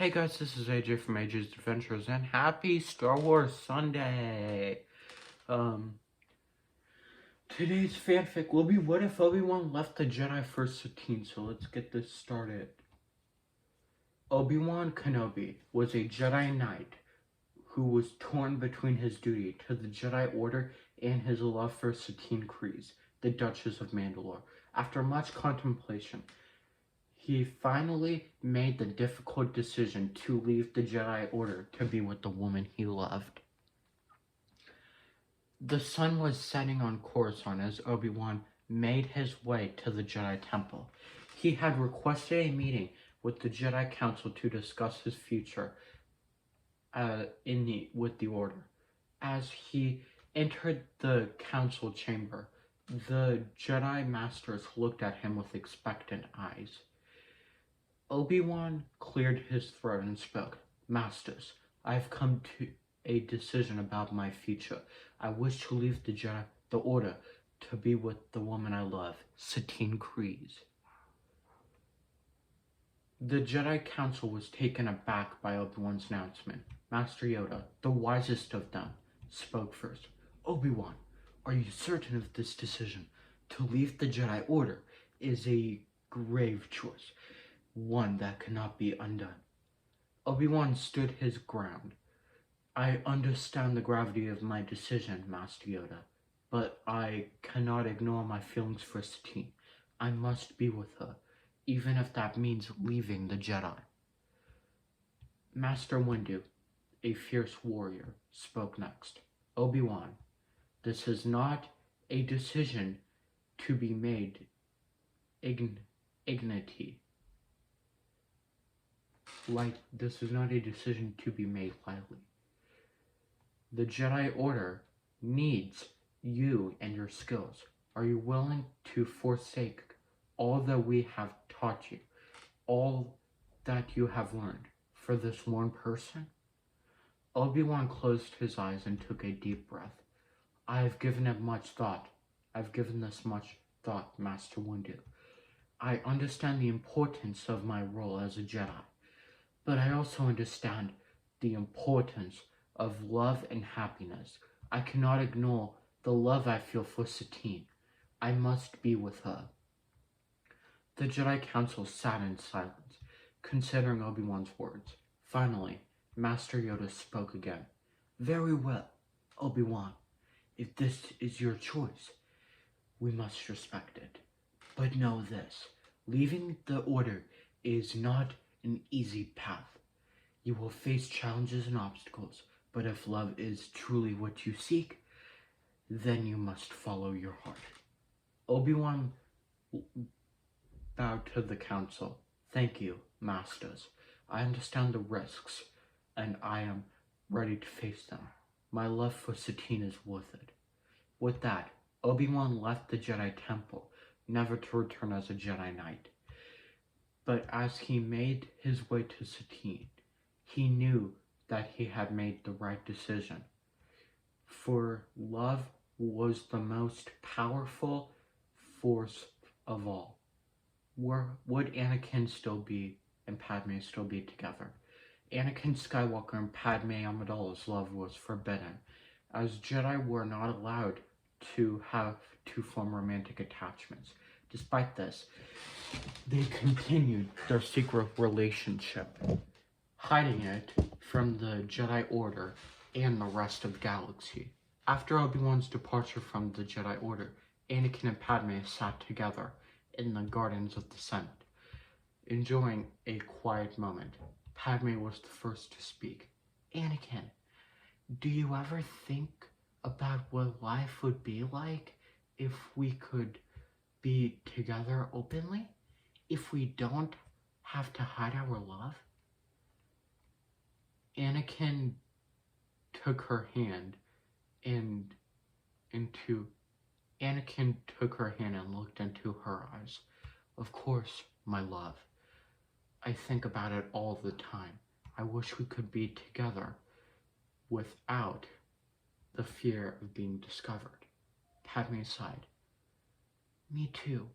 Hey guys, this is AJ from AJ's Adventures, and happy Star Wars Sunday! Today's fanfic will be What If Obi-Wan Left the Jedi for Satine, so let's get this started. Obi-Wan Kenobi was a Jedi Knight who was torn between his duty to the Jedi Order and his love for Satine Kryze, the Duchess of Mandalore. After much contemplation, he finally made the difficult decision to leave the Jedi Order to be with the woman he loved. The sun was setting on Coruscant as Obi-Wan made his way to the Jedi Temple. He had requested a meeting with the Jedi Council to discuss his future with the Order. As he entered the council chamber, the Jedi Masters looked at him with expectant eyes. Obi-Wan cleared his throat and spoke. "Masters, I have come to a decision about my future. I wish to leave the Order to be with the woman I love, Satine Kryze." The Jedi Council was taken aback by Obi-Wan's announcement. Master Yoda, the wisest of them, spoke first. "Obi-Wan, are you certain of this decision? To leave the Jedi Order is a grave choice, one that cannot be undone." Obi-Wan stood his ground. "I understand the gravity of my decision, Master Yoda, but I cannot ignore my feelings for Satine. I must be with her, even if that means leaving the Jedi." Master Windu, a fierce warrior, spoke next. "Obi-Wan, this is not a decision to be made this is not a decision to be made lightly. The Jedi Order needs you and your skills. Are you willing to forsake all that we have taught you, all that you have learned, for this one person?" Obi-Wan closed his eyes and took a deep breath. "I have given it much thought. I've given this much thought, Master Windu. I understand the importance of my role as a Jedi, but I also understand the importance of love and happiness. I cannot ignore the love I feel for Satine. I must be with her." The Jedi Council sat in silence, considering Obi-Wan's words. Finally, Master Yoda spoke again. "Very well, Obi-Wan. If this is your choice, we must respect it. But know this, leaving the Order is not an easy path. You will face challenges and obstacles, but if love is truly what you seek, then you must follow your heart." Obi-Wan bowed to the council. "Thank you, Masters. I understand the risks, and I am ready to face them. My love for Satine is worth it." With that, Obi-Wan left the Jedi Temple, never to return as a Jedi Knight. But as he made his way to Satine, he knew that he had made the right decision. For love was the most powerful force of all. Would Anakin still be and Padme still be together? Anakin Skywalker and Padme Amidala's love was forbidden, as Jedi were not allowed to form romantic attachments. Despite this, they continued their secret relationship, hiding it from the Jedi Order and the rest of the galaxy. After Obi-Wan's departure from the Jedi Order, Anakin and Padme sat together in the Gardens of the Senate, enjoying a quiet moment. Padme was the first to speak. "Anakin, do you ever think about what life would be like if we could be together openly? If we don't have to hide our love?" Anakin took her hand and looked into her eyes. "Of course, my love. I think about it all the time. I wish we could be together without the fear of being discovered." Padme sighed. "Me too,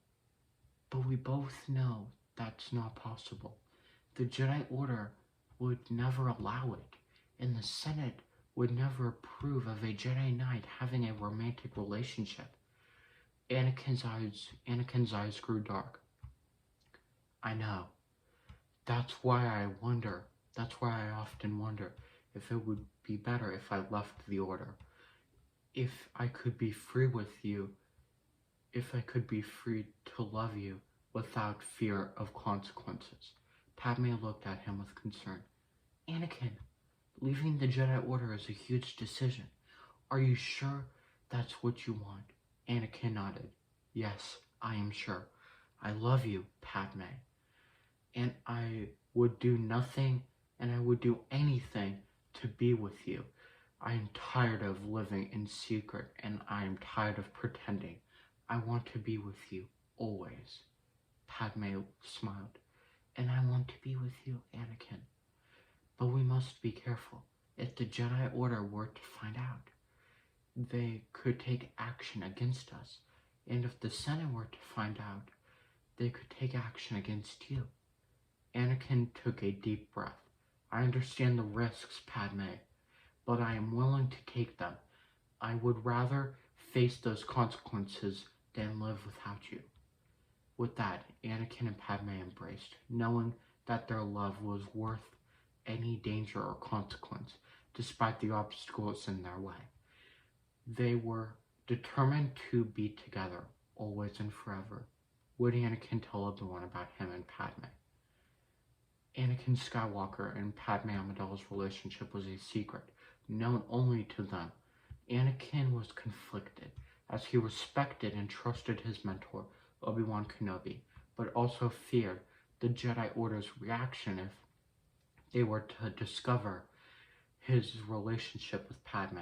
but we both know that's not possible. The Jedi Order would never allow it, and the Senate would never approve of a Jedi Knight having a romantic relationship. Anakin's eyes grew dark. I know. That's why I often wonder if it would be better if I left the Order. If I could be free with you, if I could be free to love you without fear of consequences. Padme looked at him with concern. Anakin, leaving the Jedi Order is a huge decision. Are you sure that's what you want? Anakin nodded. Yes, I am sure. I love you, Padme. And I would do nothing and I would do anything to be with you. I am tired of living in secret and I am tired of pretending. I want to be with you always. Padme smiled. And I want to be with you, Anakin. But we must be careful. If the Jedi Order were to find out, they could take action against us. And if the Senate were to find out, they could take action against you. Anakin took a deep breath. I understand the risks, Padme, but I am willing to take them. I would rather face those consequences than live without you. With that, Anakin and Padme embraced, knowing that their love was worth any danger or consequence, despite the obstacles in their way. They were determined to be together, always and forever. Would Anakin tell Obi-Wan about him and Padme? Anakin Skywalker and Padme Amidala's relationship was a secret, known only to them. Anakin was conflicted, as he respected and trusted his mentor, Obi-Wan Kenobi, but also feared the Jedi Order's reaction if they were to discover his relationship with Padme.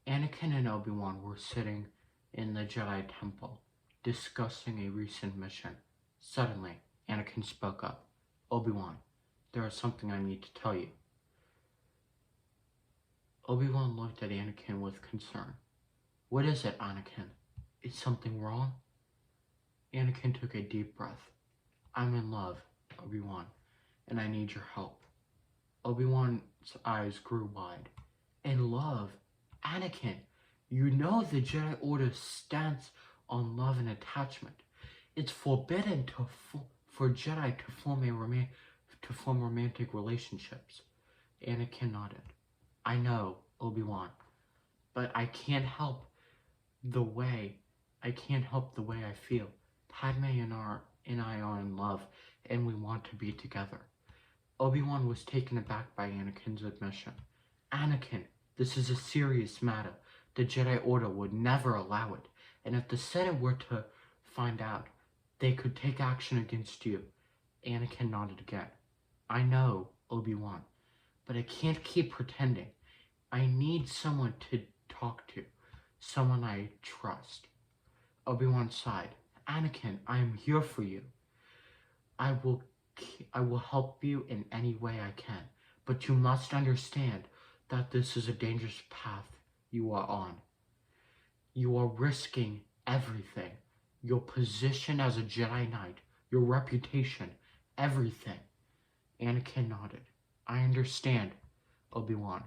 Anakin and Obi-Wan were sitting in the Jedi Temple, discussing a recent mission. Suddenly, Anakin spoke up. Obi-Wan, there is something I need to tell you. Obi-Wan looked at Anakin with concern. What is it, Anakin? Is something wrong? Anakin took a deep breath. I'm in love, Obi-Wan, and I need your help. Obi-Wan's eyes grew wide. In love? Anakin, you know the Jedi Order stands on love and attachment. It's forbidden for Jedi to form romantic relationships. Anakin nodded. I know, Obi-Wan, but I can't help the way I feel. Padme and I are in love, and we want to be together. Obi-Wan was taken aback by Anakin's admission. Anakin, this is a serious matter. The Jedi Order would never allow it, and if the Senate were to find out, they could take action against you. Anakin nodded again. I know, Obi-Wan, but I can't keep pretending. I need someone to talk to, someone I trust. Obi-Wan sighed. Anakin, I am here for you. I will help you in any way I can, but you must understand that this is a dangerous path you are on. You are risking everything. Your position as a Jedi Knight, your reputation, everything. Anakin nodded. I understand, Obi-Wan,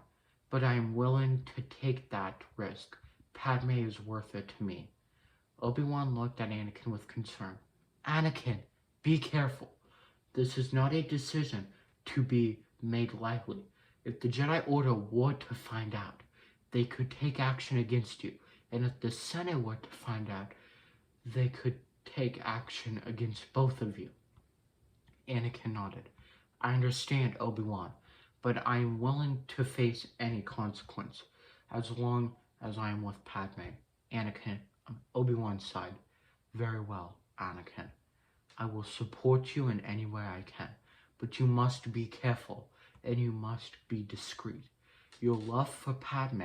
but I am willing to take that risk. Padme is worth it to me. Obi-Wan looked at Anakin with concern. Anakin, be careful. This is not a decision to be made lightly. If the Jedi Order were to find out, they could take action against you. And if the Senate were to find out, they could take action against both of you. Anakin nodded. I understand, Obi-Wan, but I am willing to face any consequence, as long as I am with Padme. Obi-Wan sighed. Very well, Anakin. I will support you in any way I can, but you must be careful, and you must be discreet. Your love for Padme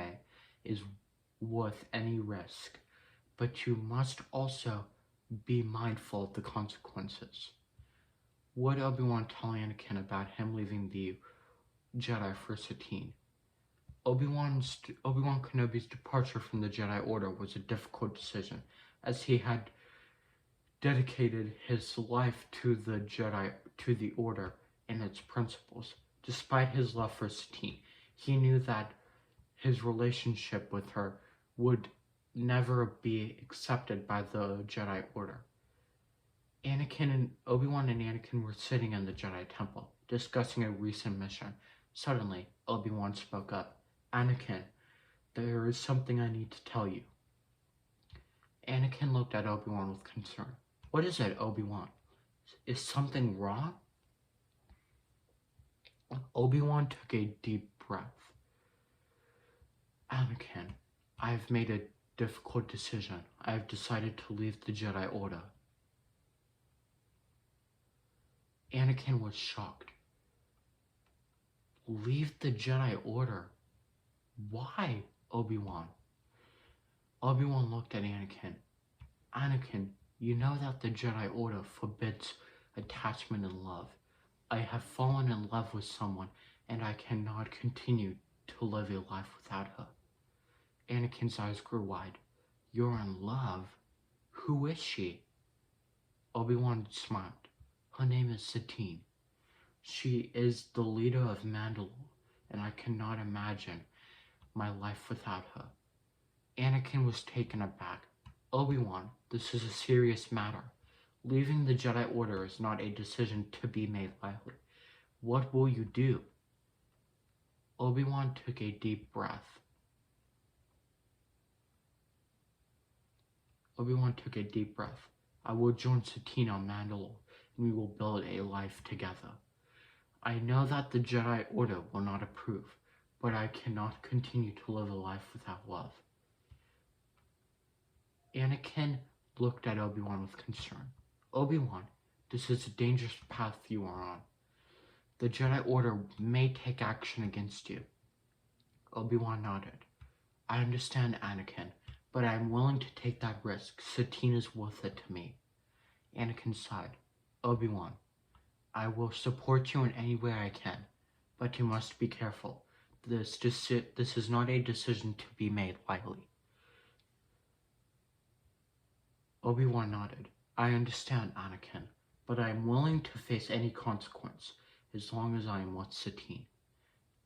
is worth any risk, but you must also be mindful of the consequences. Would Obi-Wan tell Anakin about him leaving the Jedi for Satine? Obi-Wan Kenobi's departure from the Jedi Order was a difficult decision, as he had dedicated his life to the Order and its principles. Despite his love for Satine, he knew that his relationship with her would never be accepted by the Jedi Order. Obi-Wan and Anakin were sitting in the Jedi Temple, discussing a recent mission. Suddenly, Obi-Wan spoke up. "Anakin, there is something I need to tell you." Anakin looked at Obi-Wan with concern. "What is it, Obi-Wan? Is something wrong?" Obi-Wan took a deep breath. "Anakin, I have made a difficult decision. I have decided to leave the Jedi Order." Anakin was shocked. "Leave the Jedi Order? Why, Obi-Wan?" Obi-Wan looked at Anakin. "Anakin, you know that the Jedi Order forbids attachment and love. I have fallen in love with someone, and I cannot continue to live a life without her." Anakin's eyes grew wide. "You're in love? Who is she?" Obi-Wan smiled. "Her name is Satine. She is the leader of Mandalore, and I cannot imagine my life without her." Anakin was taken aback. "Obi-Wan, this is a serious matter. Leaving the Jedi Order is not a decision to be made lightly. What will you do?" Obi-Wan took a deep breath. "I will join Satine on Mandalore, and we will build a life together. I know that the Jedi Order will not approve, but I cannot continue to live a life without love." Anakin looked at Obi-Wan with concern. "Obi-Wan, this is a dangerous path you are on. The Jedi Order may take action against you." Obi-Wan nodded. "I understand, Anakin, but I am willing to take that risk. Satine is worth it to me." Anakin sighed. "Obi-Wan, I will support you in any way I can, but you must be careful. This is not a decision to be made lightly." Obi-Wan nodded. "I understand, Anakin, but I am willing to face any consequence as long as I am with Satine."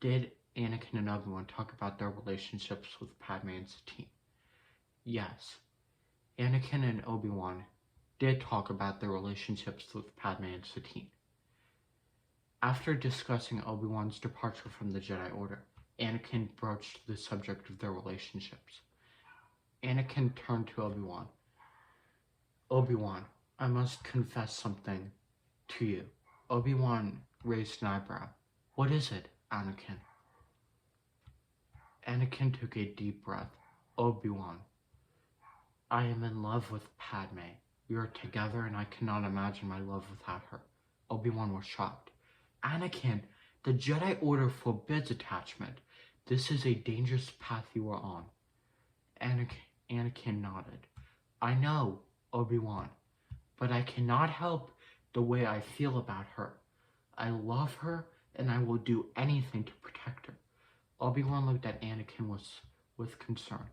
Did Anakin and Obi-Wan talk about their relationships with Padme and Satine? Yes, Anakin and Obi-Wan did talk about their relationships with Padme and Satine. After discussing Obi-Wan's departure from the Jedi Order, Anakin broached the subject of their relationships. Anakin turned to Obi-Wan. "Obi-Wan, I must confess something to you." Obi-Wan raised an eyebrow. "What is it, Anakin?" Anakin took a deep breath. "Obi-Wan, I am in love with Padme. We are together and I cannot imagine my love without her." Obi-Wan was shocked. "Anakin, the Jedi Order forbids attachment. This is a dangerous path you are on." Anakin nodded. "I know, Obi-Wan, but I cannot help the way I feel about her. I love her and I will do anything to protect her." Obi-Wan looked at Anakin with concern.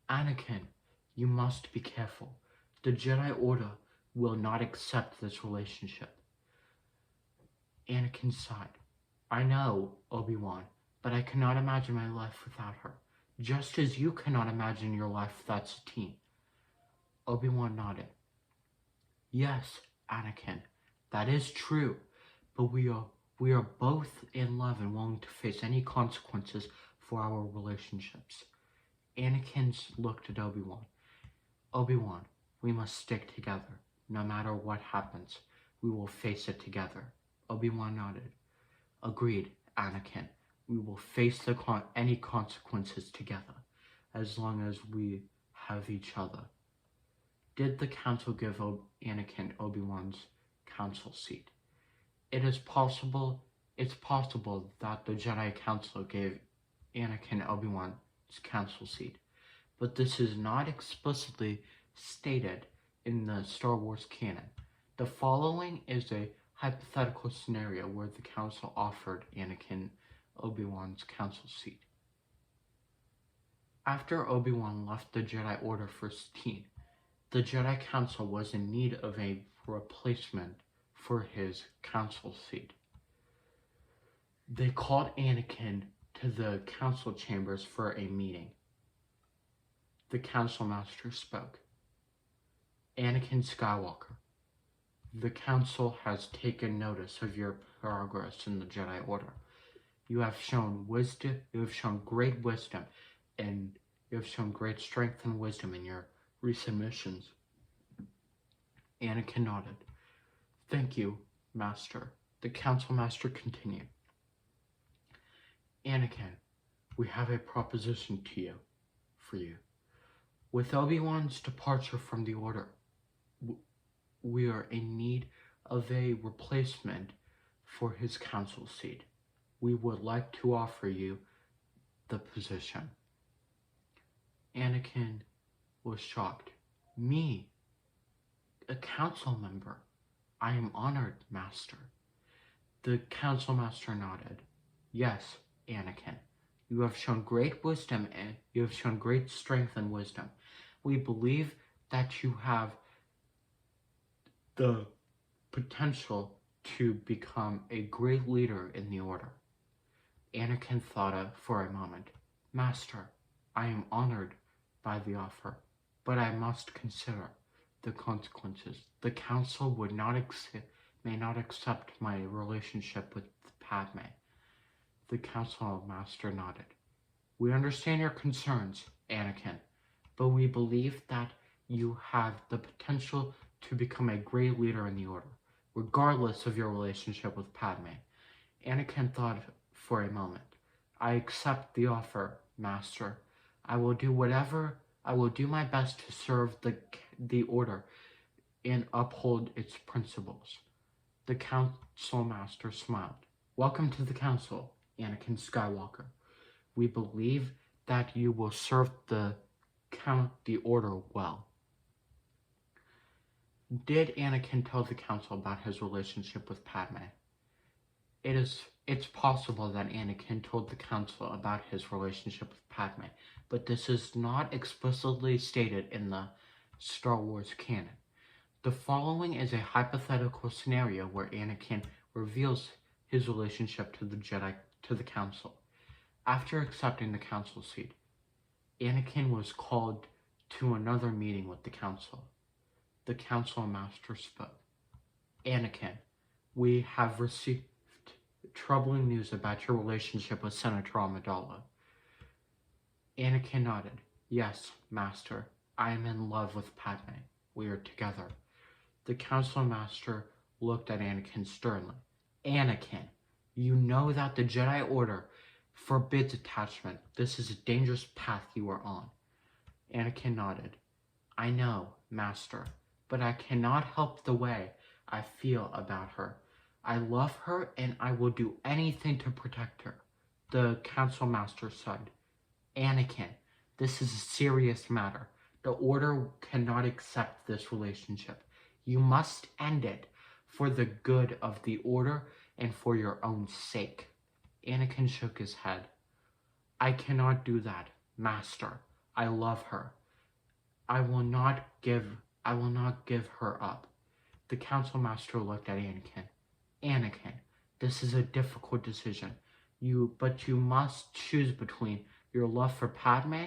"Anakin, you must be careful. The Jedi Order will not accept this relationship." Anakin sighed. "I know, Obi-Wan, but I cannot imagine my life without her, just as you cannot imagine your life without Satine." Obi-Wan nodded. "Yes, Anakin, that is true, but we are both in love and willing to face any consequences for our relationships." Anakin looked at Obi-Wan. "Obi-Wan, we must stick together. No matter what happens, we will face it together." Obi-Wan nodded. "Agreed, Anakin. We will face any consequences together, as long as we have each other." Did the council give Anakin Obi-Wan's council seat? It's possible that the Jedi Council gave Anakin Obi-Wan's council seat, but this is not explicitly stated in the Star Wars canon. The following is a hypothetical scenario where the council offered Anakin Obi-Wan's council seat. After Obi-Wan left the Jedi Order for Satine, the Jedi Council was in need of a replacement for his council seat. They called Anakin to the council chambers for a meeting. The council master spoke. Anakin Skywalker, the council has taken notice of your progress in the Jedi Order. You have shown wisdom, you have shown great wisdom, and you have shown great strength and wisdom in your recent missions. Anakin nodded. Thank you, Master. The council master continued. Anakin, we have a proposition for you. With Obi-Wan's departure from the Order, we are in need of a replacement for his council seat. We would like to offer you the position. Anakin was shocked. Me, a council member? I am honored, Master. The council master nodded. Yes, Anakin, you have shown great wisdom and you have shown great strength and wisdom. We believe that you have the potential to become a great leader in the Order. Anakin thought for a moment. Master, I am honored by the offer, but I must consider the consequences. The council may not accept my relationship with Padme. The council master nodded. We understand your concerns, Anakin, but we believe that you have the potential to become a great leader in the Order, regardless of your relationship with Padme. Anakin thought for a moment. I accept the offer, Master. I will do my best to serve the Order and uphold its principles. The council master smiled. Welcome to the council, Anakin Skywalker. We believe that you will serve the Order well. Did Anakin tell the council about his relationship with Padme? It's possible that Anakin told the council about his relationship with Padme, but this is not explicitly stated in the Star Wars canon. The following is a hypothetical scenario where Anakin reveals his relationship to the council. After accepting the council seat, Anakin was called to another meeting with the council. The council master spoke. Anakin, we have received troubling news about your relationship with Senator Amidala. Anakin nodded. Yes, Master. I am in love with Padme. We are together. The council master looked at Anakin sternly. Anakin, you know that the Jedi Order forbids attachment. This is a dangerous path you are on. Anakin nodded. I know, Master, but I cannot help the way I feel about her. I love her and I will do anything to protect her. The council master said. Anakin, this is a serious matter. The Order cannot accept this relationship. You must end it for the good of the Order and for your own sake. Anakin shook his head. I cannot do that, Master. I love her. I will not give her up. The council master looked at Anakin. Anakin, this is a difficult decision. But you must choose between your love for Padme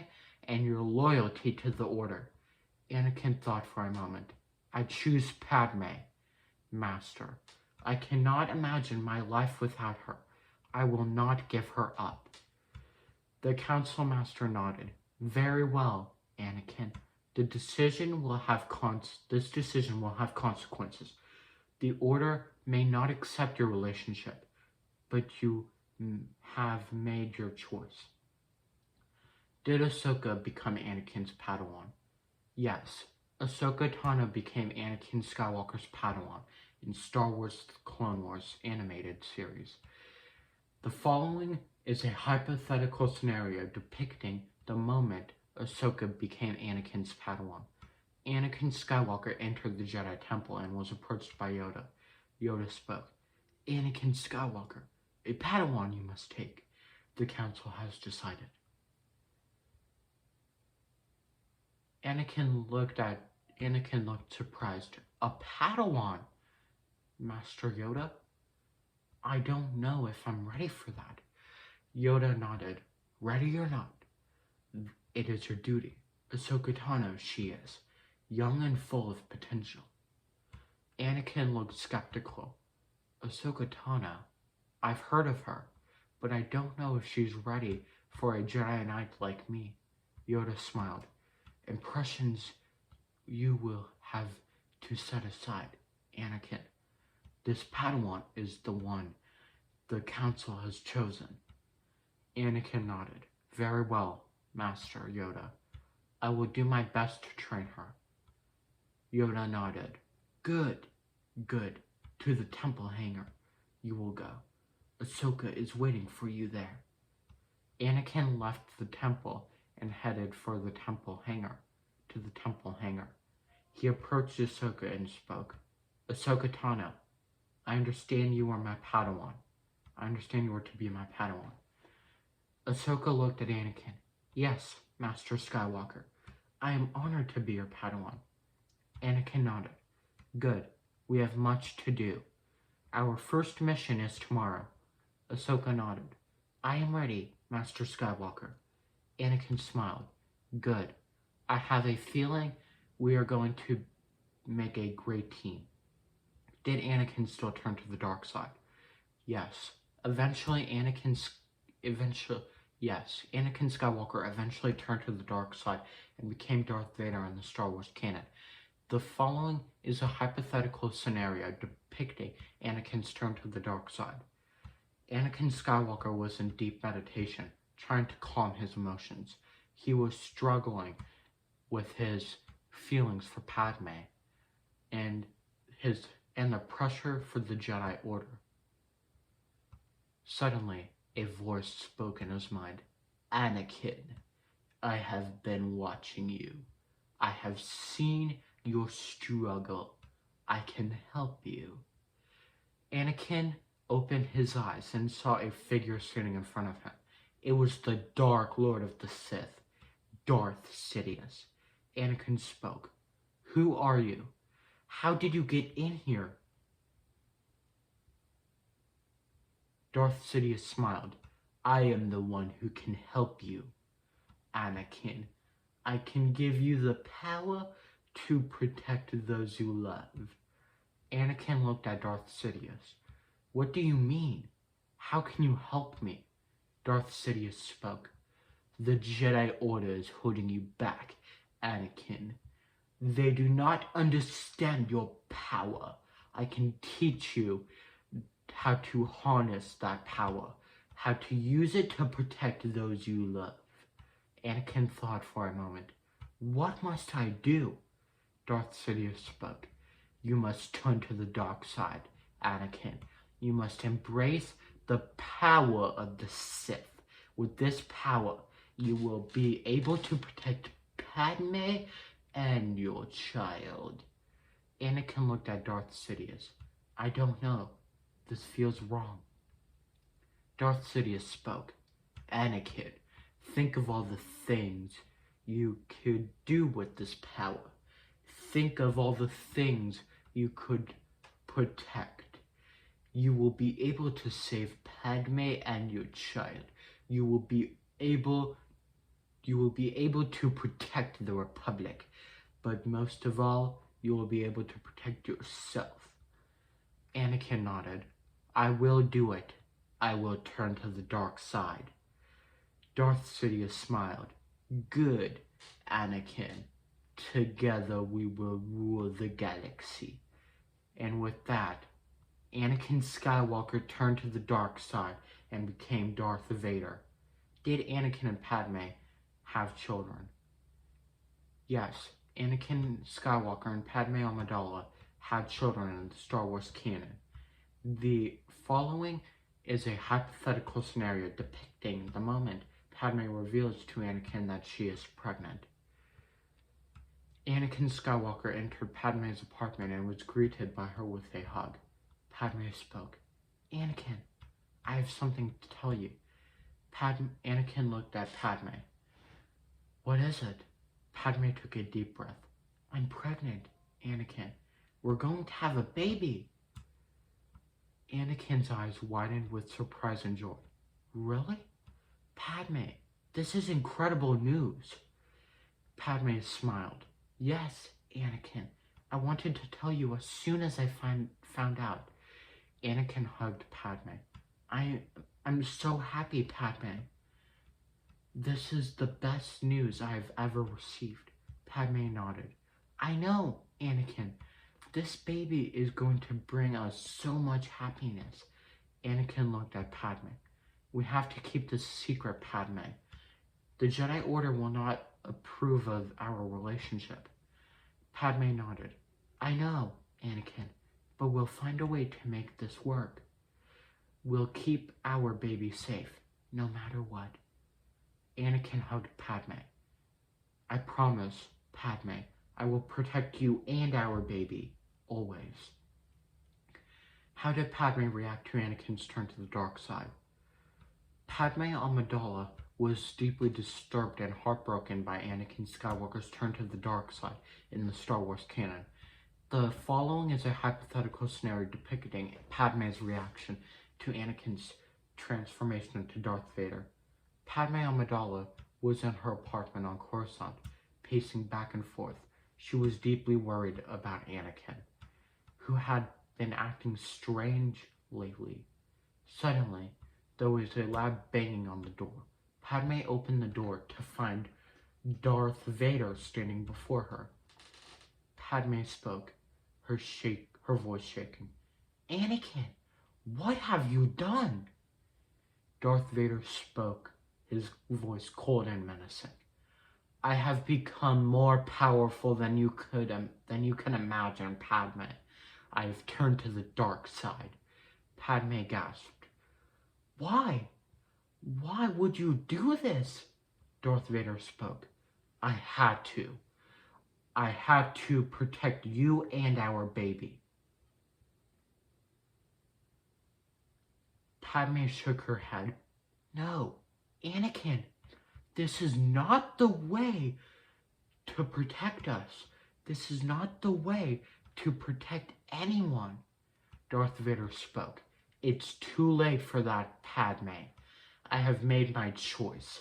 and your loyalty to the Order. Anakin thought for a moment. I choose Padme, Master. I cannot imagine my life without her. I will not give her up. The council master nodded. Very well, Anakin. This decision will have consequences. The Order may not accept your relationship, but you have made your choice. Did Ahsoka become Anakin's Padawan? Yes, Ahsoka Tano became Anakin Skywalker's Padawan in Star Wars Clone Wars animated series. The following is a hypothetical scenario depicting the moment Ahsoka became Anakin's Padawan. Anakin Skywalker entered the Jedi Temple and was approached by Yoda. Yoda spoke. Anakin Skywalker, a Padawan you must take. The council has decided. Anakin looked surprised. A Padawan? Master Yoda? I don't know if I'm ready for that. Yoda nodded. Ready or not, it is your duty. Ahsoka Tano she is, young and full of potential. Anakin looked skeptical. Ahsoka Tano? I've heard of her, but I don't know if she's ready for a Jedi Knight like me. Yoda smiled. Impressions you will have to set aside, Anakin. This Padawan is the one the Council has chosen. Anakin nodded. Very well, Master Yoda. I will do my best to train her. Yoda nodded. Good, good. To the temple hangar you will go. Ahsoka is waiting for you there. Anakin left the temple and headed for the temple hangar. To the temple hangar. He approached Ahsoka and spoke. Ahsoka Tano, I understand you are my Padawan. I understand you are to be my Padawan. Ahsoka looked at Anakin. Yes, Master Skywalker. I am honored to be your Padawan. Anakin nodded. Good. We have much to do. Our first mission is tomorrow. Ahsoka nodded. I am ready, Master Skywalker. Anakin smiled. Good. I have a feeling we are going to make a great team. Did Anakin still turn to the dark side? Yes. Anakin Skywalker eventually turned to the dark side and became Darth Vader in the Star Wars canon. The following is a hypothetical scenario depicting Anakin's turn to the dark side. Anakin Skywalker was in deep meditation, trying to calm his emotions. He was struggling with his feelings for Padme and the pressure for the Jedi Order. Suddenly, a voice spoke in his mind. Anakin, I have been watching you. I have seen your struggle. I can help you. Anakin opened his eyes and saw a figure sitting in front of him. It was the Dark Lord of the Sith, Darth Sidious. Anakin spoke. Who are you? How did you get in here? Darth Sidious smiled. I am the one who can help you, Anakin. I can give you the power to protect those you love. Anakin looked at Darth Sidious. What do you mean? How can you help me? Darth Sidious spoke. The Jedi Order is holding you back, Anakin. They do not understand your power. I can teach you how to harness that power, how to use it to protect those you love. Anakin thought for a moment. What must I do? Darth Sidious spoke. You must turn to the dark side, Anakin. You must embrace the power of the Sith. With this power, you will be able to protect Padme and your child. Anakin looked at Darth Sidious. I don't know. This feels wrong. Darth Sidious spoke. Anakin, think of all the things you could do with this power. Think of all the things you could protect. You will be able to save Padme and your child. You will be able to protect the Republic. But most of all, you will be able to protect yourself. Anakin nodded. I will do it. I will turn to the dark side. Darth Sidious smiled. Good, Anakin. Together we will rule the galaxy. And with that, Anakin Skywalker turned to the dark side and became Darth Vader. Did Anakin and Padme have children? Yes, Anakin Skywalker and Padme Amidala had children in the Star Wars canon. The following is a hypothetical scenario depicting the moment Padme reveals to Anakin that she is pregnant. Anakin Skywalker entered Padme's apartment and was greeted by her with a hug. Padme spoke. Anakin, I have something to tell you. Anakin looked at Padme. What is it? Padme took a deep breath. I'm pregnant, Anakin. We're going to have a baby. Anakin's eyes widened with surprise and joy. Really? Padme, this is incredible news. Padme smiled. Yes, Anakin. I wanted to tell you as soon as I found out. Anakin hugged Padme. I'm so happy, Padme. This is the best news I've ever received. Padme nodded. I know, Anakin. This baby is going to bring us so much happiness. Anakin looked at Padme. We have to keep this secret, Padme. The Jedi Order will not approve of our relationship. Padme nodded. I know, Anakin, but we'll find a way to make this work. We'll keep our baby safe, no matter what. Anakin hugged Padme. I promise, Padme, I will protect you and our baby, always. How did Padme react to Anakin's turn to the dark side? Padme Amidala was deeply disturbed and heartbroken by Anakin Skywalker's turn to the dark side in the Star Wars canon. The following is a hypothetical scenario depicting Padme's reaction to Anakin's transformation into Darth Vader. Padme Amidala was in her apartment on Coruscant, pacing back and forth. She was deeply worried about Anakin, who had been acting strange lately. Suddenly, there was a loud banging on the door. Padme opened the door to find Darth Vader standing before her. Padme spoke, her voice shaking. Anakin, what have you done? Darth Vader spoke, his voice cold and menacing. I have become more powerful than you can imagine, Padme. I have turned to the dark side. Padme gasped. Why? Why would you do this? Darth Vader spoke. I had to. I had to protect you and our baby. Padme shook her head. No, Anakin, this is not the way to protect us. This is not the way to protect anyone. Darth Vader spoke. It's too late for that, Padme. I have made my choice.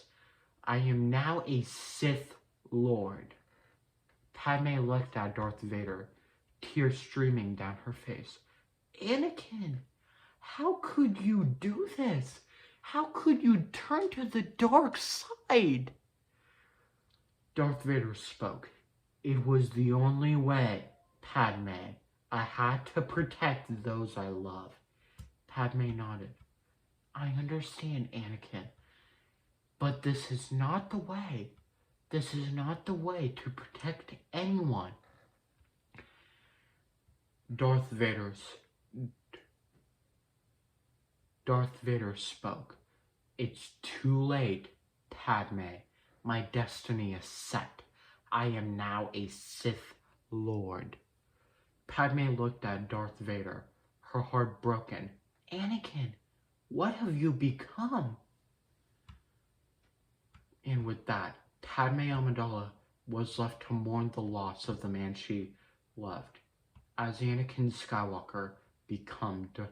I am now a Sith Lord. Padme looked at Darth Vader, tears streaming down her face. Anakin, how could you do this? How could you turn to the dark side? Darth Vader spoke. It was the only way, Padme. I had to protect those I love. Padme nodded. I understand, Anakin. But this is not the way. This is not the way to protect anyone. Darth Vader spoke. It's too late, Padme. My destiny is set. I am now a Sith Lord. Padme looked at Darth Vader, her heart broken. Anakin, what have you become? And with that, Padme Amidala was left to mourn the loss of the man she loved. As Anakin Skywalker became Darth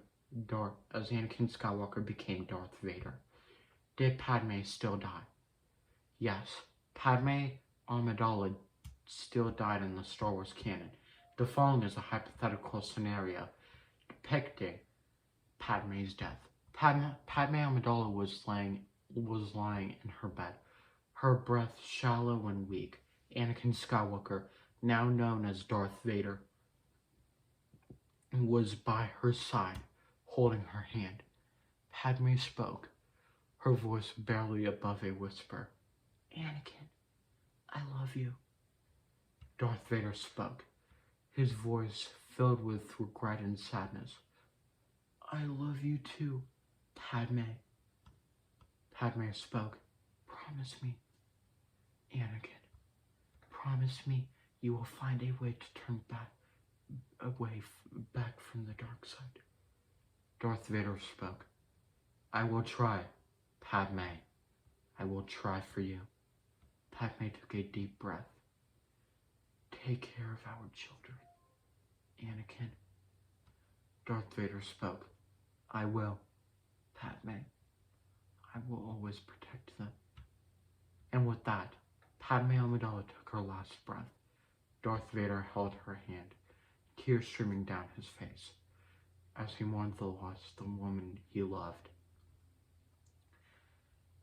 Vader, did Padme still die? Yes, Padme Amidala still died in the Star Wars canon. The following is a hypothetical scenario depicting Padme's death. Padme Amidala was lying in her bed, her breath shallow and weak. Anakin Skywalker, now known as Darth Vader, was by her side, holding her hand. Padme spoke, her voice barely above a whisper. Anakin, I love you. Darth Vader spoke, his voice filled with regret and sadness. I love you too, Padme. Padme spoke, promise me, Anakin, promise me you will find a way to turn back from the dark side. Darth Vader spoke, I will try, Padme. I will try for you. Padme took a deep breath. Take care of our children, Anakin. Darth Vader spoke. I will, Padme. I will always protect them. And with that, Padme Amidala took her last breath. Darth Vader held her hand, tears streaming down his face, as he mourned the loss of the woman he loved.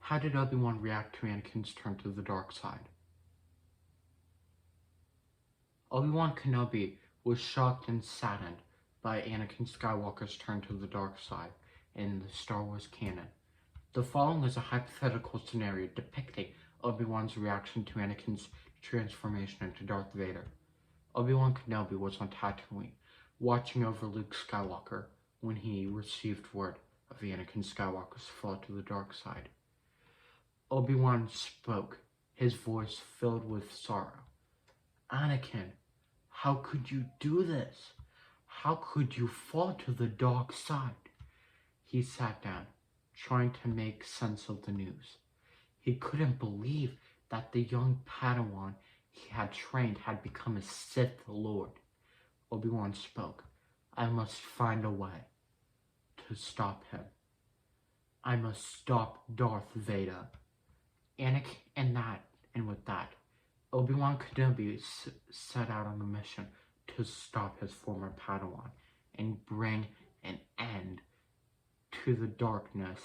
How did Obi-Wan react to Anakin's turn to the dark side? Obi-Wan Kenobi was shocked and saddened by Anakin Skywalker's turn to the dark side in the Star Wars canon. The following is a hypothetical scenario depicting Obi-Wan's reaction to Anakin's transformation into Darth Vader. Obi-Wan Kenobi was on Tatooine, watching over Luke Skywalker when he received word of Anakin Skywalker's fall to the dark side. Obi-Wan spoke, his voice filled with sorrow. Anakin, how could you do this? How could you fall to the dark side? He sat down, trying to make sense of the news. He couldn't believe that the young Padawan he had trained had become a Sith Lord. Obi-Wan spoke. I must find a way to stop him. I must stop Darth Vader. And with that, Obi-Wan Kenobi set out on a mission to stop his former Padawan and bring an end to the darkness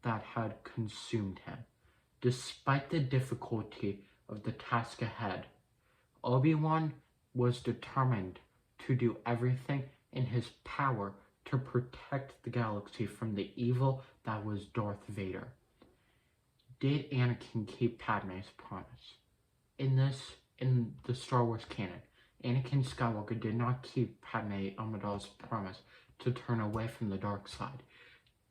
that had consumed him. Despite the difficulty of the task ahead, Obi-Wan was determined to do everything in his power to protect the galaxy from the evil that was Darth Vader. Did Anakin keep Padme's promise? In the Star Wars canon, Anakin Skywalker did not keep Padme Amidala's promise to turn away from the dark side.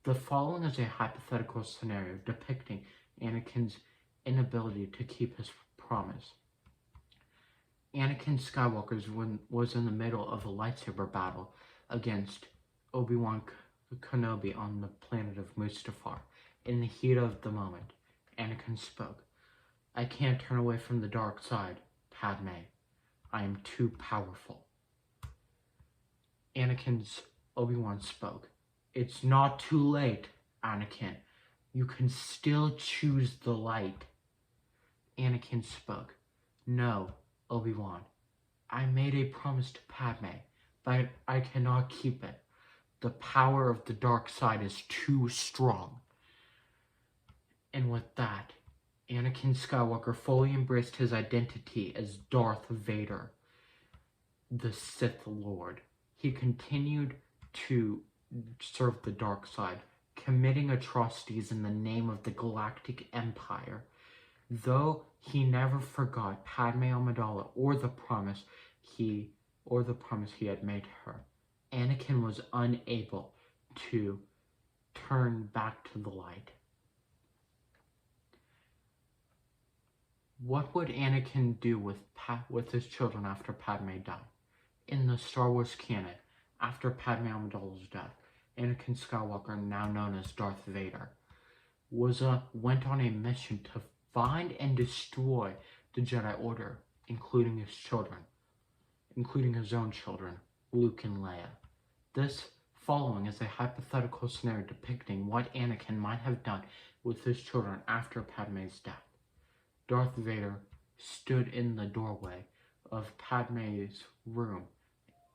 The following is a hypothetical scenario depicting Anakin's inability to keep his promise. Anakin Skywalker was in the middle of a lightsaber battle against Obi-Wan Kenobi on the planet of Mustafar. In the heat of the moment, Anakin spoke. I can't turn away from the dark side, Padme. I am too powerful. Obi-Wan spoke. It's not too late, Anakin. You can still choose the light. Anakin spoke. No, Obi-Wan. I made a promise to Padme, but I cannot keep it. The power of the dark side is too strong. And with that, Anakin Skywalker fully embraced his identity as Darth Vader, the Sith Lord. He continued to serve the dark side, committing atrocities in the name of the Galactic Empire. Though he never forgot Padme Amidala or the promise he had made her, Anakin was unable to turn back to the light. What would Anakin do with his children after Padme died? In the Star Wars canon, after Padme Amidala's death, Anakin Skywalker, now known as Darth Vader, went on a mission to find and destroy the Jedi Order, including his own children, Luke and Leia. This following is a hypothetical scenario depicting what Anakin might have done with his children after Padme's death. Darth Vader stood in the doorway of Padme's room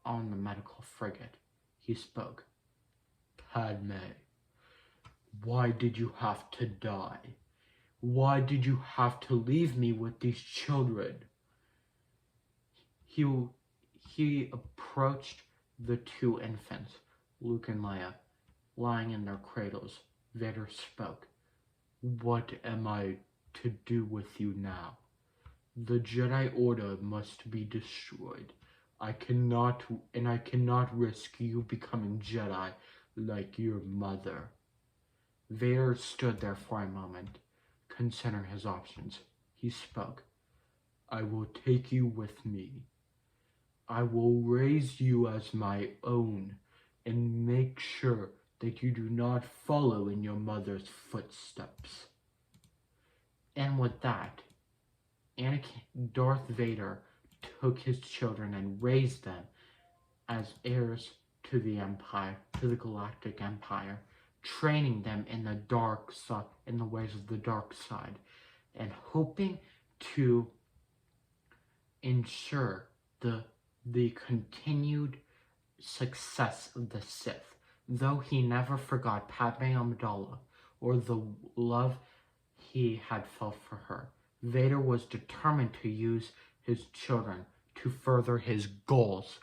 on the medical frigate. He spoke. Padme, why did you have to die? Why did you have to leave me with these children? He approached the two infants, Luke and Leia, lying in their cradles. Vader spoke. What am I to do with you now? The Jedi Order must be destroyed. I cannot risk you becoming Jedi like your mother. Vader stood there for a moment, considering his options. He spoke. I will take you with me. I will raise you as my own and make sure that you do not follow in your mother's footsteps. And with that, Darth Vader took his children and raised them as heirs to the Empire, to the Galactic Empire, training them in the dark side, in the ways of the dark side, and hoping to ensure the continued success of the Sith, though he never forgot Padme Amidala or the love he had felt for her. Vader was determined to use his children to further his goals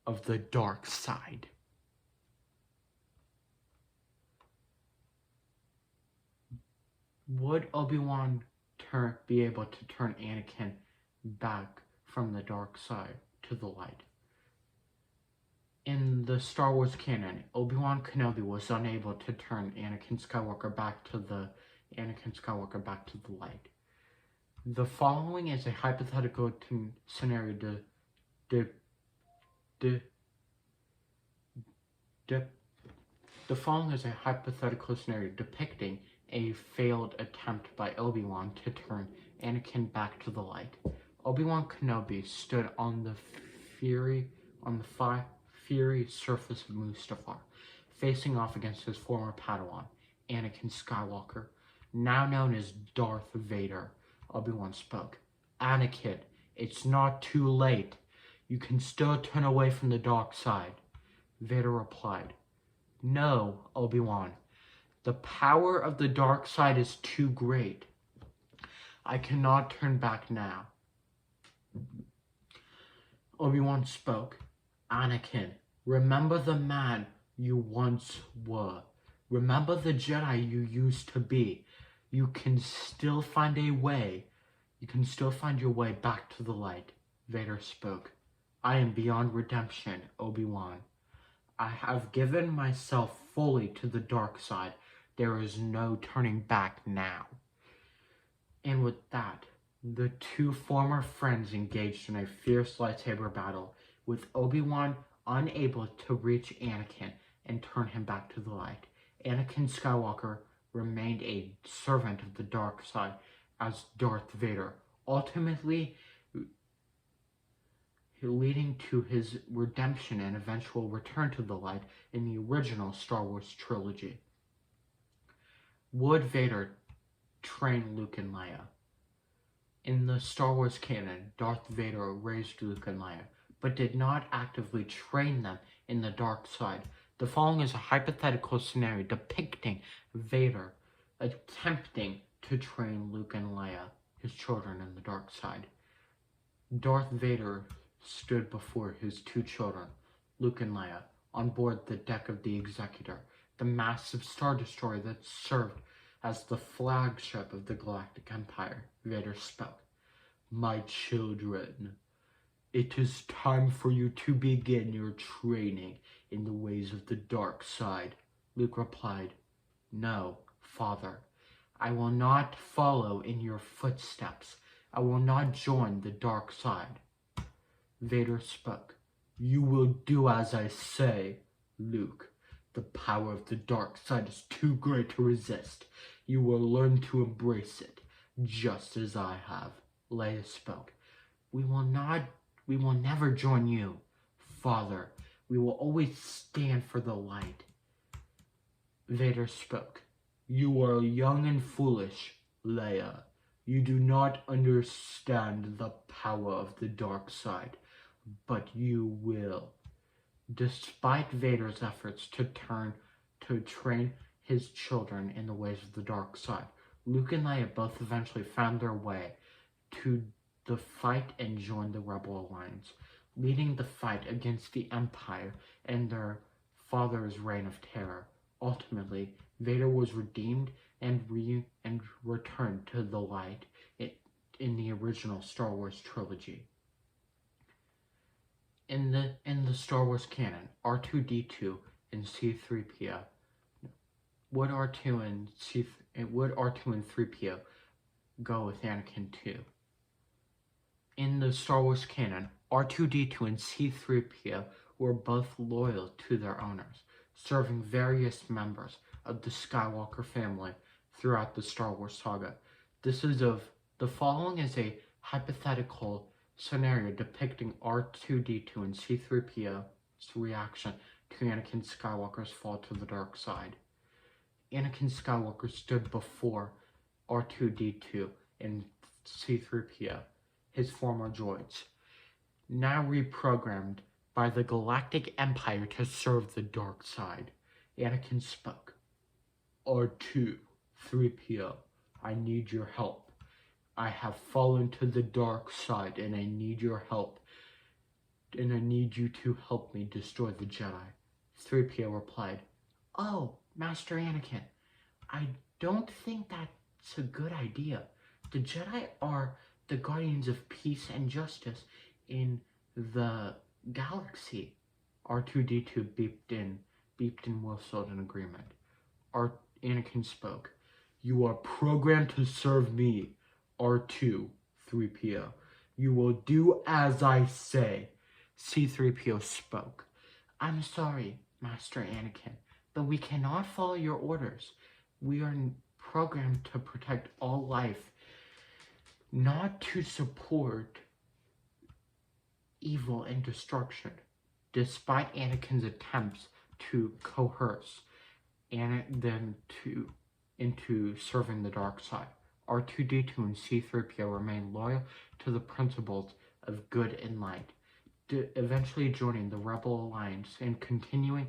of the dark side. Would Obi-Wan be able to turn Anakin back from the dark side to the light? In the Star Wars canon, Obi-Wan Kenobi was unable to turn Anakin Skywalker back to the light. The following is a hypothetical scenario depicting a failed attempt by Obi-Wan to turn Anakin back to the light. Obi-Wan Kenobi stood on the fiery surface of Mustafar, facing off against his former Padawan, Anakin Skywalker, now known as Darth Vader. Obi-Wan spoke. "Anakin, it's not too late. You can still turn away from the dark side." Vader replied, "No, Obi-Wan. The power of the dark side is too great. I cannot turn back now." Obi-Wan spoke. "Anakin, remember the man you once were. Remember the Jedi you used to be. You can still find a way. You can still find your way back to the light." Vader spoke. "I am beyond redemption, Obi-Wan. I have given myself fully to the dark side. There is no turning back now." And with that, the two former friends engaged in a fierce lightsaber battle, with Obi-Wan unable to reach Anakin and turn him back to the light. Anakin Skywalker remained a servant of the dark side as Darth Vader, ultimately leading to his redemption and eventual return to the light in the original Star Wars trilogy. Would Vader train Luke and Leia? In the Star Wars canon, Darth Vader raised Luke and Leia, but did not actively train them in the dark side. The following is a hypothetical scenario depicting Vader attempting to train Luke and Leia, his children, in the dark side. Darth Vader stood before his two children, Luke and Leia, on board the deck of the Executor, the massive Star Destroyer that served as the flagship of the Galactic Empire. Vader spoke. "My children, it is time for you to begin your training in the ways of the dark side." Luke replied, "No, Father. I will not follow in your footsteps. I will not join the dark side." Vader spoke. "You will do as I say, Luke. The power of the dark side is too great to resist. You will learn to embrace it, just as I have." Leia spoke. We will never join you, Father. We will always stand for the light." Vader spoke. "You are young and foolish, Leia. You do not understand the power of the dark side, but you will." Despite Vader's efforts to train his children in the ways of the dark side, Luke and Leia both eventually found their way to the fight and joined the Rebel Alliance, leading the fight against the Empire and their father's reign of terror. Ultimately, Vader was redeemed and returned to the light in the original Star Wars trilogy. In the Star Wars canon, R2-D2 and C-3PO would R2 and 3PO go with Anakin too? In the Star Wars canon, R2-D2 and C-3PO were both loyal to their owners, serving various members of the Skywalker family throughout the Star Wars saga. The following is a hypothetical scenario depicting R2-D2 and C-3PO reaction to Anakin Skywalker's fall to the dark side. Anakin Skywalker stood before R2-D2 and C-3PO, his former droids, now reprogrammed by the Galactic Empire to serve the dark side. Anakin spoke. R2-3PO, I need your help. I have fallen to the dark side and I need your help. And I need you to help me destroy the Jedi. 3PO replied, Oh, Master Anakin, I don't think that's a good idea. The Jedi are the guardians of peace and justice in the galaxy. R2-D2 beeped and whistled in agreement. Anakin spoke. You are programmed to serve me, R2-3PO. You will do as I say. C-3PO spoke. I'm sorry, Master Anakin, but we cannot follow your orders. We are programmed to protect all life, not to support evil and destruction. Despite Anakin's attempts to coerce them into serving the dark side, R2-D2 and C-3PO remain loyal to the principles of good and light, eventually joining the Rebel Alliance and continuing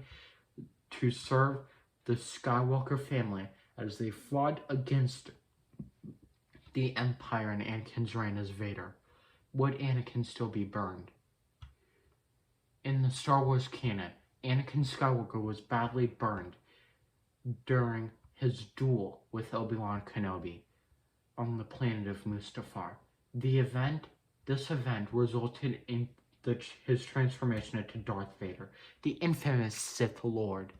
to serve the Skywalker family as they fought against the Empire and Anakin's reign as Vader. Would Anakin still be burned? In the Star Wars canon, Anakin Skywalker was badly burned during his duel with Obi-Wan Kenobi on the planet of Mustafar. This event resulted in his transformation into Darth Vader, the infamous Sith Lord.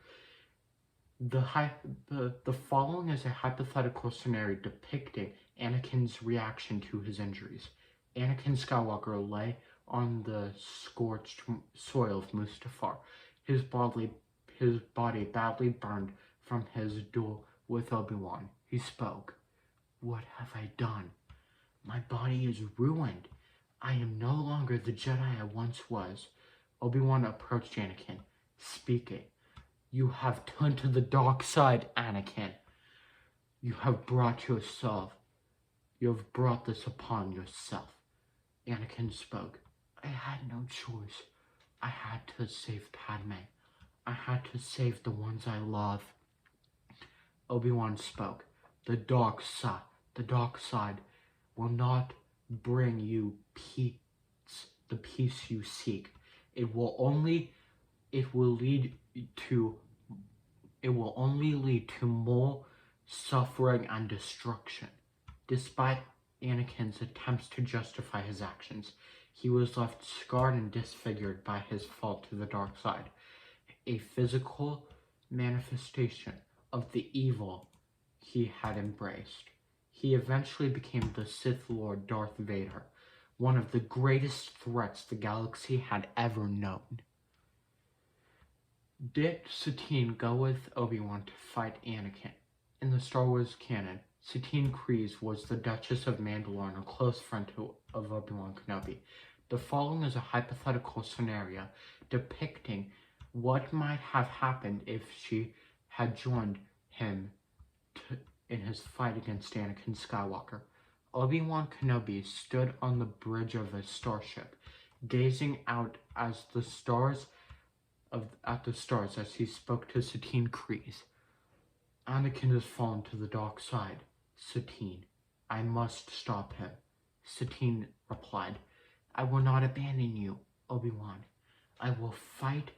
The following is a hypothetical scenario depicting Anakin's reaction to his injuries. Anakin Skywalker lay on the scorched soil of Mustafar, his body badly burned from his duel with Obi-Wan. He spoke. What have I done? My body is ruined. I am no longer the Jedi I once was. Obi-Wan approached Anakin, speaking. You have turned to the dark side, Anakin. You have brought this upon yourself. Anakin spoke. I had no choice. I had to save Padme. I had to save the ones I love. Obi-Wan spoke. The dark side will not bring you peace, the peace you seek. It will only lead to more suffering and destruction. Despite Anakin's attempts to justify his actions, he was left scarred and disfigured by his fall to the dark side, a physical manifestation of the evil he had embraced. He eventually became the Sith Lord Darth Vader, one of the greatest threats the galaxy had ever known. Did Satine go with Obi-Wan to fight Anakin? In the Star Wars canon, Satine Kryze was the Duchess of Mandalore and a close friend of Obi-Wan Kenobi. The following is a hypothetical scenario depicting what might have happened if she had joined him in his fight against Anakin Skywalker. Obi-Wan Kenobi stood on the bridge of a starship, gazing out at the stars as he spoke to Satine Kryze. Anakin has fallen to the dark side. Satine, I must stop him. Satine replied, I will not abandon you, Obi-Wan. I will fight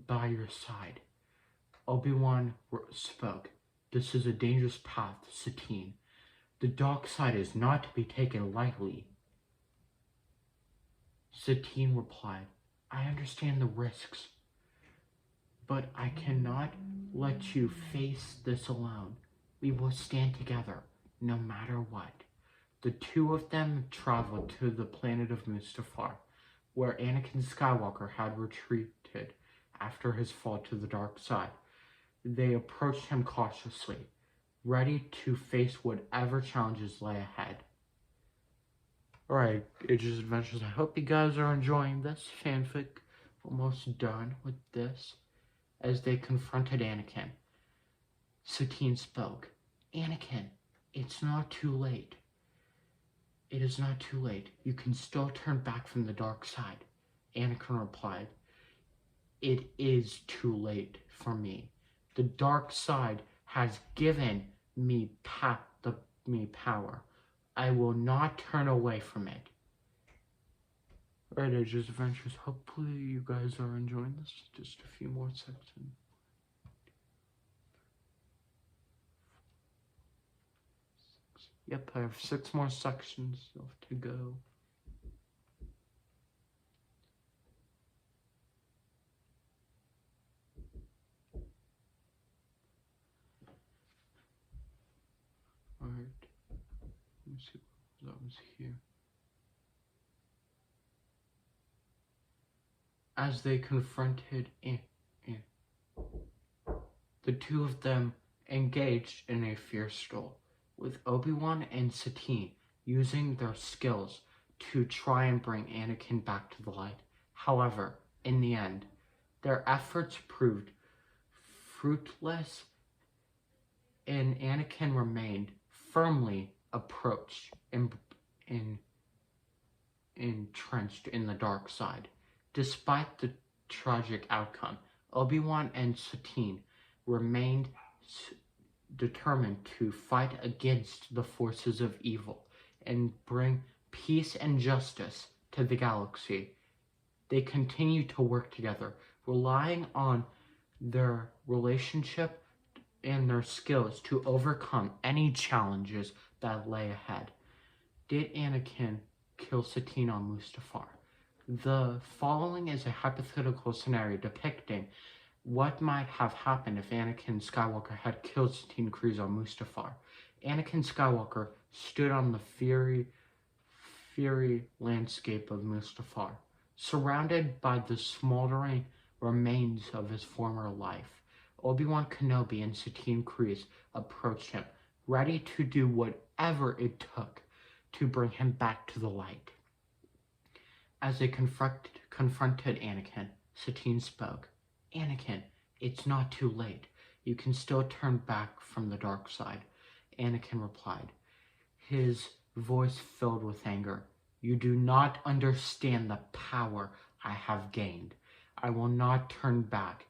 by your side. Obi-Wan spoke. This is a dangerous path, Satine. The dark side is not to be taken lightly. Satine replied, I understand the risks, but I cannot let you face this alone. We will stand together, no matter what. The two of them traveled to the planet of Mustafar, where Anakin Skywalker had retreated after his fall to the dark side. They approached him cautiously, ready to face whatever challenges lay ahead. Alright, Ages Adventures, I hope you guys are enjoying this fanfic. almost done with this, as they confronted Anakin, Satine spoke. Anakin, it's not too late. It is not too late. You can still turn back from the dark side. Anakin replied, it is too late for me. The dark side has given me power. I will not turn away from it. Alright, Edges Adventures, hopefully you guys are enjoying this. Just a few more sections. Yep, I have 6 more sections left to go. Alright, let me see what that was here. As they confronted the two of them engaged in a fierce duel, with Obi-Wan and Satine using their skills to try and bring Anakin back to the light. However, in the end, their efforts proved fruitless, and Anakin remained firmly entrenched in the dark side. Despite the tragic outcome, Obi-Wan and Satine remained determined to fight against the forces of evil and bring peace and justice to the galaxy. They continue to work together, relying on their relationship and their skills to overcome any challenges that lay ahead. Did Anakin kill Satine on Mustafar? The following is a hypothetical scenario depicting what might have happened if Anakin Skywalker had killed Satine Kryze on Mustafar. Anakin Skywalker stood on the fiery landscape of Mustafar, surrounded by the smoldering remains of his former life. Obi-Wan Kenobi and Satine Kryze approached him, ready to do whatever it took to bring him back to the light. As they confronted Anakin, Satine spoke. Anakin, it's not too late. You can still turn back from the dark side. Anakin replied, his voice filled with anger. You do not understand the power I have gained. I will not turn back.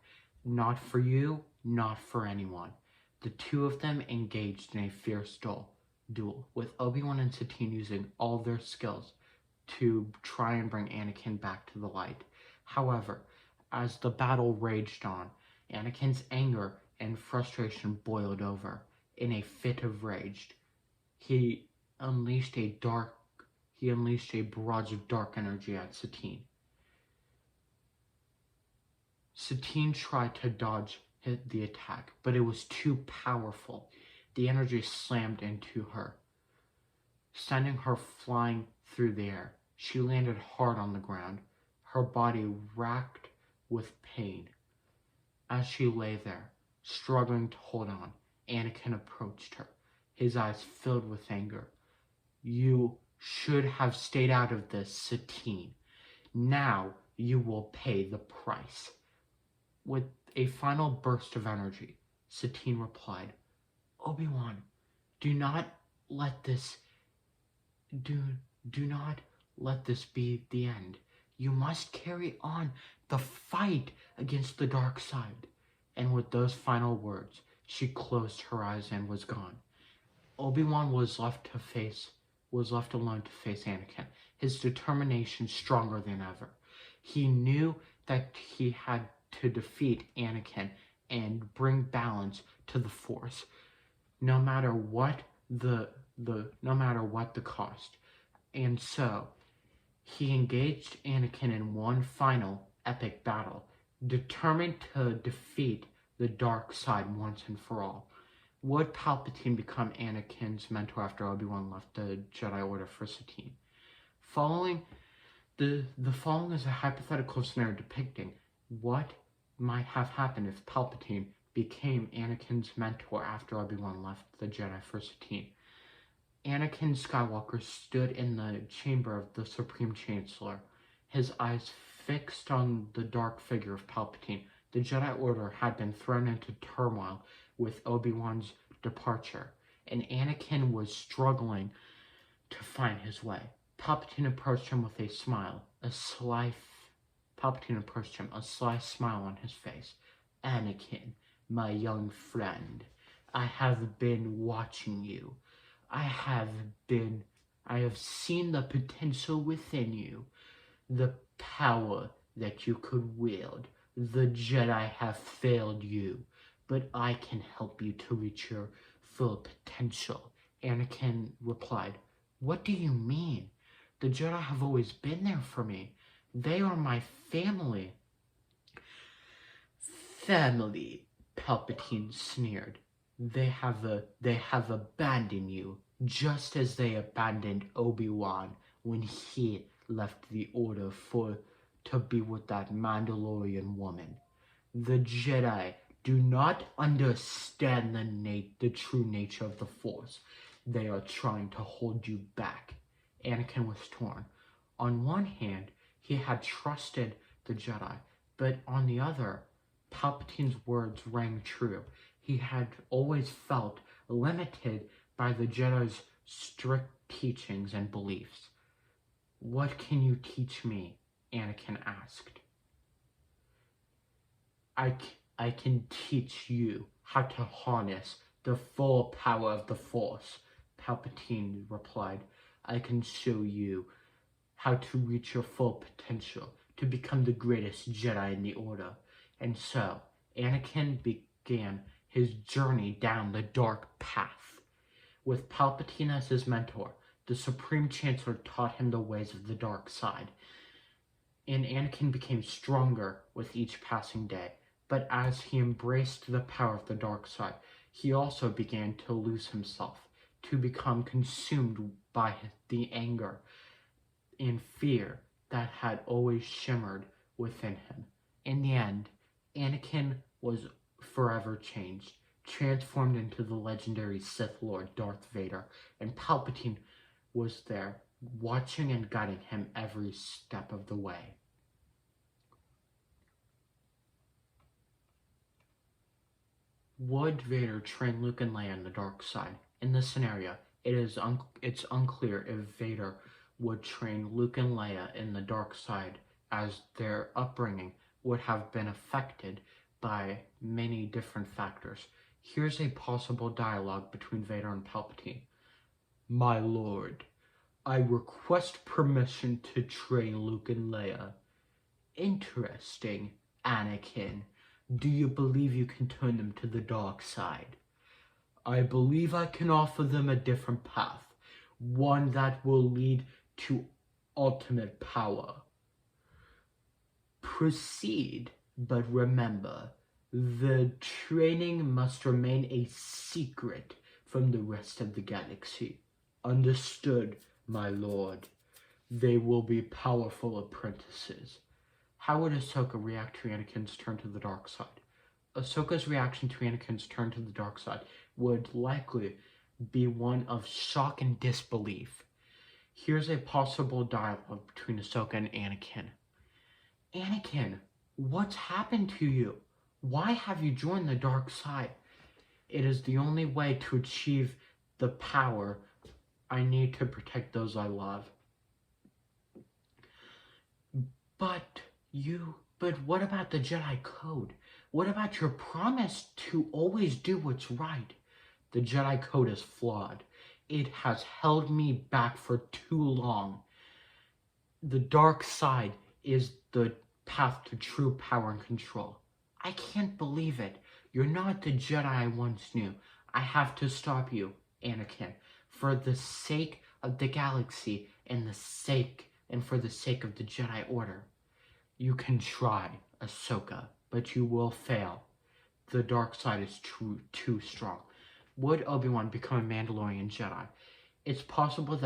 Not for you, not for anyone. The two of them engaged in a fierce duel, with Obi-Wan and Satine using all their skills to try and bring Anakin back to the light. However, as the battle raged on, Anakin's anger and frustration boiled over. In a fit of rage, he unleashed a barrage of dark energy at Satine. Satine tried to dodge the attack, but it was too powerful. The energy slammed into her, sending her flying through the air. She landed hard on the ground, her body racked with pain. As she lay there, struggling to hold on, Anakin approached her, his eyes filled with anger. You should have stayed out of this, Satine. Now you will pay the price. With a final burst of energy, Satine replied, Obi-Wan, do not let this be the end. You must carry on the fight against the dark side. And with those final words, she closed her eyes and was gone. Obi-Wan was left alone to face Anakin, his determination stronger than ever. He knew that he had to defeat Anakin and bring balance to the Force, no matter what the cost. And so, he engaged Anakin in one final epic battle, determined to defeat the dark side once and for all. Would Palpatine become Anakin's mentor after Obi-Wan left the Jedi Order for Satine? The following is a hypothetical scenario depicting what might have happened if Palpatine became Anakin's mentor after Obi-Wan left the Jedi for Satine. Anakin Skywalker stood in the chamber of the Supreme Chancellor, his eyes fixed on the dark figure of Palpatine. The Jedi Order had been thrown into turmoil with Obi-Wan's departure, and Anakin was struggling to find his way. Palpatine approached him with a smile, a sly smile on his face. "Anakin, my young friend, I have been watching you. I have seen the potential within you, the power that you could wield. The Jedi have failed you, but I can help you to reach your full potential." Anakin replied, "What do you mean? The Jedi have always been there for me. They are my family." "Family," Palpatine sneered. They have abandoned you, just as they abandoned Obi-Wan when he left the Order to be with that Mandalorian woman. The Jedi do not understand the true nature of the Force. They are trying to hold you back." Anakin was torn. On one hand, he had trusted the Jedi, but on the other, Palpatine's words rang true. He had always felt limited by the Jedi's strict teachings and beliefs. "What can you teach me?" Anakin asked. I can teach you how to harness the full power of the Force," Palpatine replied. "I can show you how to reach your full potential, to become the greatest Jedi in the Order." And so, Anakin began his journey down the dark path. With Palpatine as his mentor, the Supreme Chancellor taught him the ways of the dark side, and Anakin became stronger with each passing day. But as he embraced the power of the dark side, he also began to lose himself, to become consumed by the anger and fear that had always shimmered within him. In the end, Anakin was forever changed, transformed into the legendary Sith Lord Darth Vader, and Palpatine was there, watching and guiding him every step of the way. Would Vader train Luke and Leia on the dark side? In this scenario, it's unclear if Vader would train Luke and Leia in the dark side, as their upbringing would have been affected by many different factors. Here's a possible dialogue between Vader and Palpatine. "My lord, I request permission to train Luke and Leia." "Interesting, Anakin. Do you believe you can turn them to the dark side?" "I believe I can offer them a different path, one that will lead to ultimate power." "Proceed, but remember, the training must remain a secret from the rest of the galaxy." "Understood, my lord. They will be powerful apprentices." How would Ahsoka react to Anakin's turn to the dark side? Ahsoka's reaction to Anakin's turn to the dark side would likely be one of shock and disbelief. Here's a possible dialogue between Ahsoka and Anakin. "Anakin, what's happened to you? Why have you joined the dark side?" "It is the only way to achieve the power I need to protect those I love." But what about the Jedi Code? What about your promise to always do what's right?" "The Jedi Code is flawed. It has held me back for too long. The dark side is the path to true power and control." "I can't believe it. You're not the Jedi I once knew. I have to stop you, Anakin, for the sake of the galaxy and for the sake of the Jedi Order." "You can try, Ahsoka, but you will fail. The dark side is too strong." Would Obi-Wan become a Mandalorian Jedi? It's possible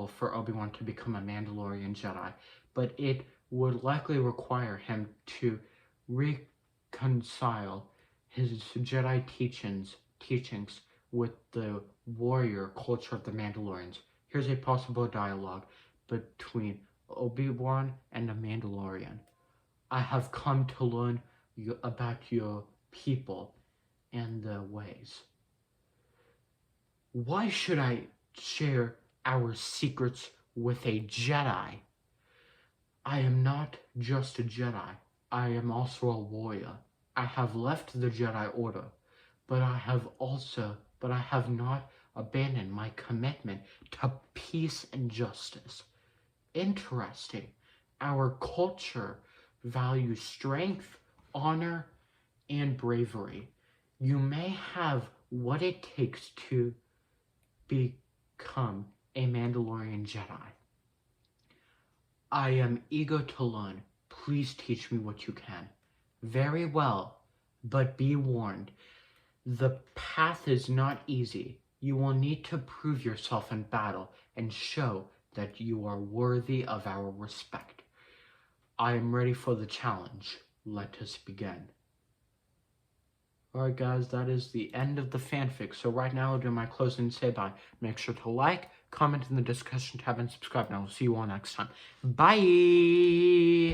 for Obi-Wan to become a Mandalorian Jedi, but it would likely require him to reconcile his Jedi teachings with the warrior culture of the Mandalorians. Here's a possible dialogue between Obi-Wan, and the Mandalorian. I have come to learn about your people and their ways. Why should I share our secrets with a Jedi? I am not just a Jedi. I am also a warrior. I have left the Jedi Order, but I have not abandoned my commitment to peace and justice. Interesting. Our culture values strength, honor, and bravery. You may have what it takes to become a Mandalorian Jedi. I am eager to learn. Please teach me what you can. Very well, but be warned. The path is not easy. You will need to prove yourself in battle and show that you are worthy of our respect. I am ready for the challenge. Let us begin. Alright guys, that is the end of the fanfic. So right now I'll do my closing and say bye. Make sure to like, comment in the discussion tab, and subscribe, and I will see you all next time. Bye!